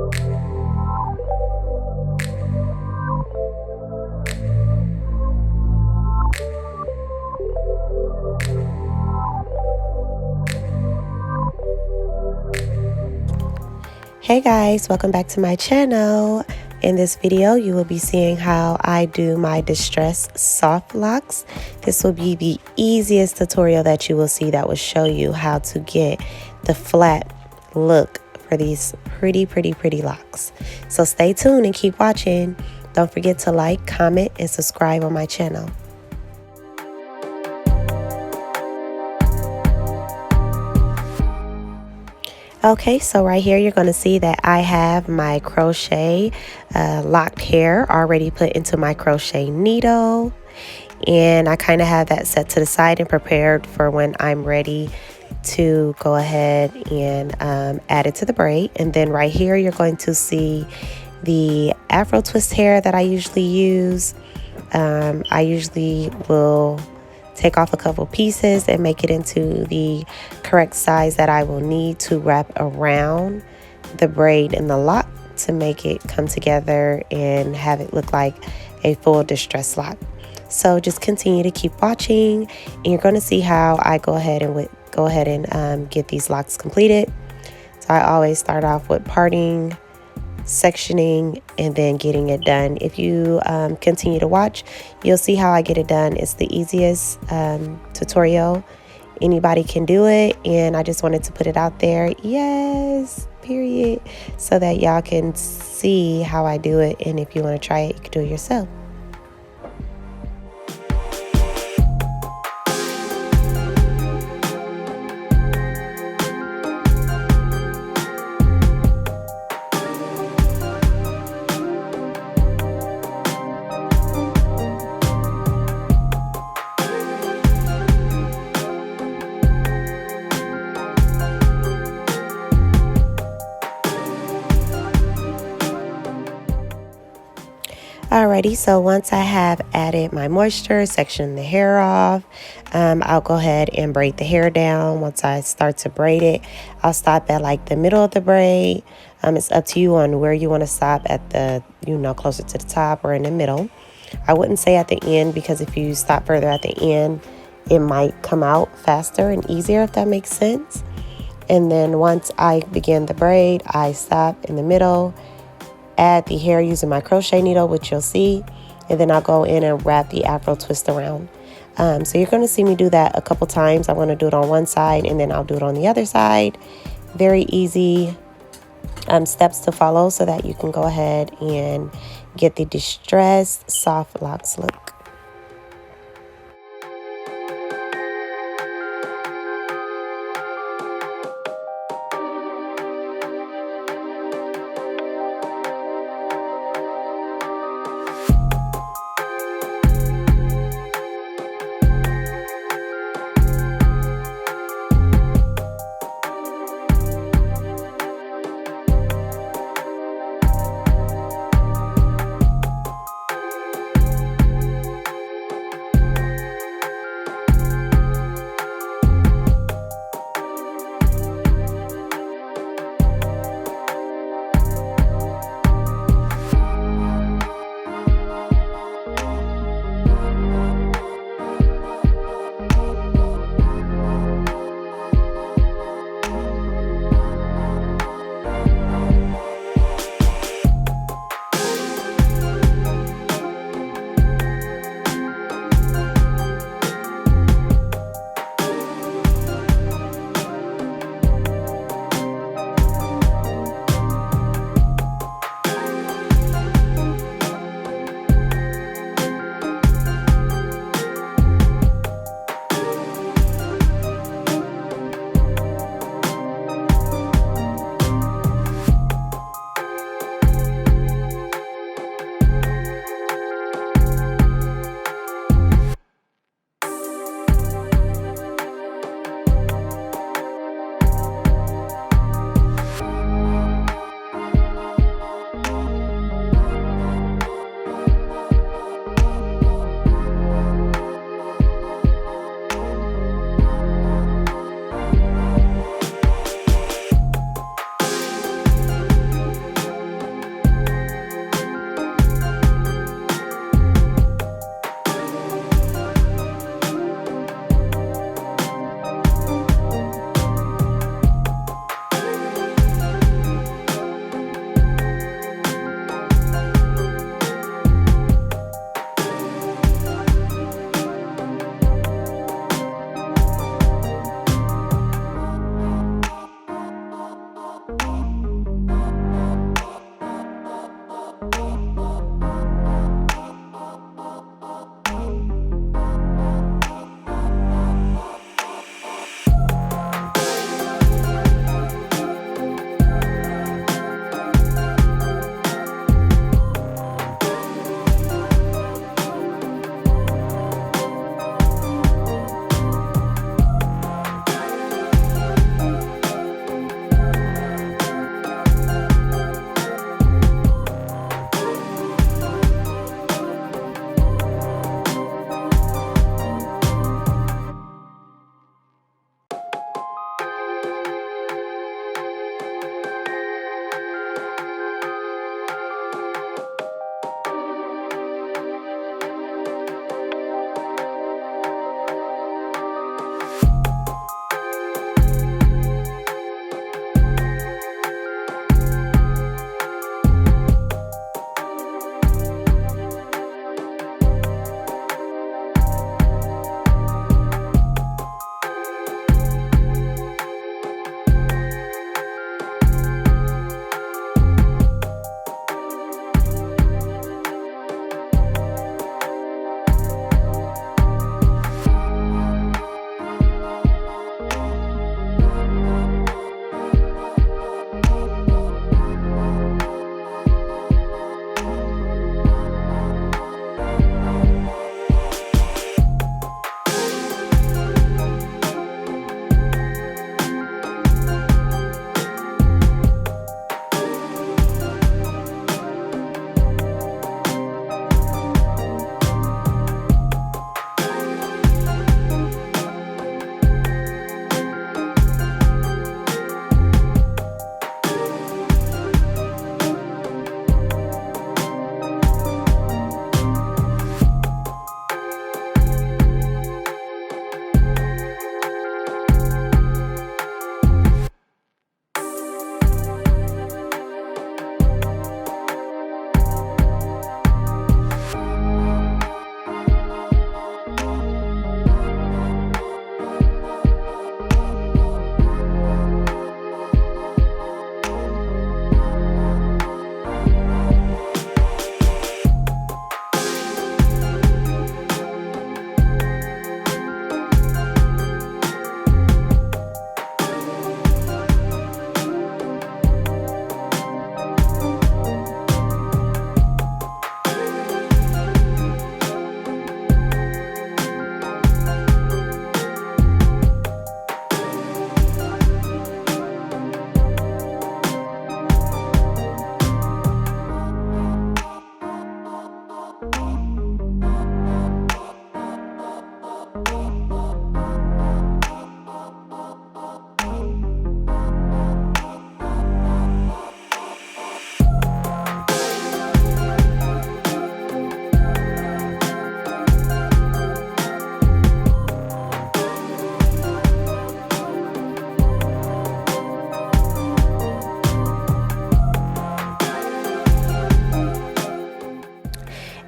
Hey guys, welcome back to my channel. In this video, you will be seeing how I do my distressed soft locks. This will be the easiest tutorial that you will see that will show you how to get the flat look for these pretty locks. So stay tuned and keep watching. Don't forget to like, comment, and subscribe on my channel. Okay, so right here you're going to see that I have my crochet locked hair already put into my crochet needle, and I kind of have that set to the side and prepared for when I'm ready to go ahead and add it to the braid. And then right here you're going to see the Afro Twist hair that I usually use. I usually will take off a couple pieces and make it into the correct size that I will need to wrap around the braid and the lock to make it come together and have it look like a full distress lock. So just continue to keep watching, and you're going to see how I go ahead and get these locks completed. So I always start off with parting, sectioning, and then getting it done. If you continue to watch, you'll see how I get it done. It's the easiest tutorial. Anybody can do it, and I just wanted to put it out there, yes, period, so that y'all can see how I do it. And if you want to try it, you can do it yourself. Alrighty, so once I have added my moisture, sectioned the hair off, I'll go ahead and braid the hair down. Once I start to braid it, I'll stop at like the middle of the braid. It's up to you on where you want to stop, at the, closer to the top or in the middle. I wouldn't say at the end, because if you stop further at the end, it might come out faster and easier, if that makes sense. And then once I begin the braid, I stop in the middle, add the hair using my crochet needle, which you'll see, and then I'll go in and wrap the Afro Twist around. So you're going to see me do that a couple times. I'm going to do it on one side, and then I'll do it on the other side. Very easy steps to follow so that you can go ahead and get the distressed soft locks look.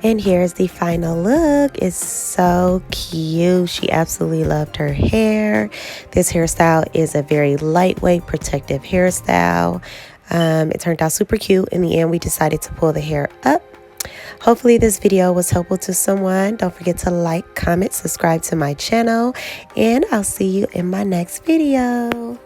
And here's the final look. It's so cute. She absolutely loved her hair. This hairstyle is a very lightweight, protective hairstyle. It turned out super cute. In the end, we decided to pull the hair up. Hopefully this video was helpful to someone. Don't forget to like, comment, subscribe to my channel, and I'll see you in my next video.